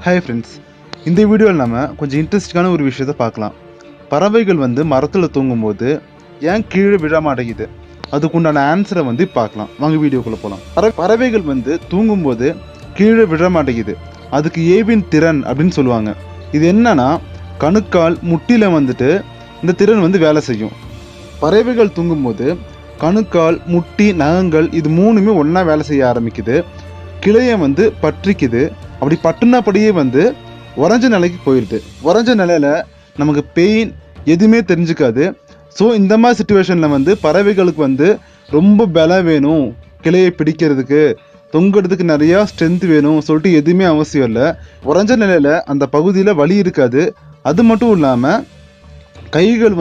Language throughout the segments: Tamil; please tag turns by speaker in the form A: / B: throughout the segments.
A: ஹாய் ஃப்ரெண்ட்ஸ், இந்த வீடியோவில் நம்ம கொஞ்சம் இன்ட்ரெஸ்டிங்கான ஒரு விஷயத்தை பார்க்கலாம். பறவைகள் மரத்தில் தூங்கும்போது ஏன் கீழே விழ மாட்டேங்குது, அதுக்குண்டான ஆன்சரை பார்க்கலாம். வாங்க வீடியோக்குள்ளே போகலாம். பறவைகள் தூங்கும்போது கீழே விழ மாட்டேங்குது, அதுக்கு ஏவின் திறன் அப்படின்னு சொல்லுவாங்க. இது என்னன்னா, கணுக்கால் முட்டியில் இந்த திறன் வேலை செய்யும். பறவைகள் தூங்கும்போது கணுக்கால், முட்டி, நகங்கள் இது மூணுமே ஒன்றா வேலை செய்ய ஆரம்பிக்குது. கிளையை பற்றிக்குது. அப்படி பட்டுனபடியே உறைஞ்ச நிலைக்கு போயிடுது. உறைஞ்ச நிலையில் நமக்கு பெயின் எதுவுமே தெரிஞ்சுக்காது. ஸோ இந்த மாதிரி சுச்சுவேஷனில் பறவைகளுக்கு ரொம்ப பலம் வேணும், கிளையை பிடிக்கிறதுக்கு, தொங்குறதுக்கு நிறையா ஸ்ட்ரென்த் வேணும் சொல்லிட்டு எதுவுமே அவசியம் இல்லை. உறைஞ்ச நிலையில் அந்த பகுதியில் வலி இருக்காது. அது மட்டும் இல்லாமல் கைகள்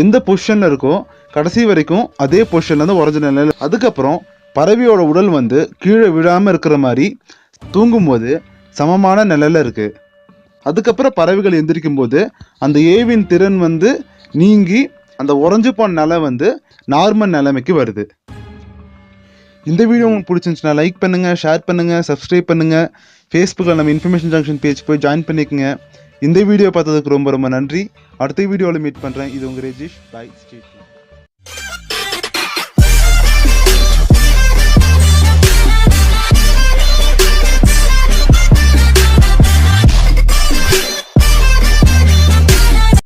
A: எந்த பொசிஷனில் இருக்கோ கடைசி வரைக்கும் அதே பொசிஷனில் உறைஞ்ச நிலையில். அதுக்கப்புறம் பறவையோட உடல் கீழே விழாமல் இருக்கிற மாதிரி தூங்கும்போது சமமான நிலையில் இருக்குது. அதுக்கப்புறம் பறவைகள் எந்திரிக்கும் போது அந்த ஏவின் திறன் நீங்கி அந்த உறைஞ்சு போன நிலை நார்மல் நிலைமைக்கு வருது. இந்த வீடியோ உங்களுக்கு பிடிச்சிருந்துச்சுன்னா லைக் பண்ணுங்கள், ஷேர் பண்ணுங்கள், சப்ஸ்கிரைப் பண்ணுங்கள். ஃபேஸ்புக்கில் நம்ம இன்ஃபர்மேஷன் ஜங்ஷன் பேஜ் போய் ஜாயின் பண்ணிக்கோங்க. இந்த வீடியோ பார்த்ததுக்கு ரொம்ப ரொம்ப நன்றி. அடுத்த வீடியோவில் மீட் பண்ணுறேன். இது உங்கள் ரேஜேஷ். பை. ஸ்டே.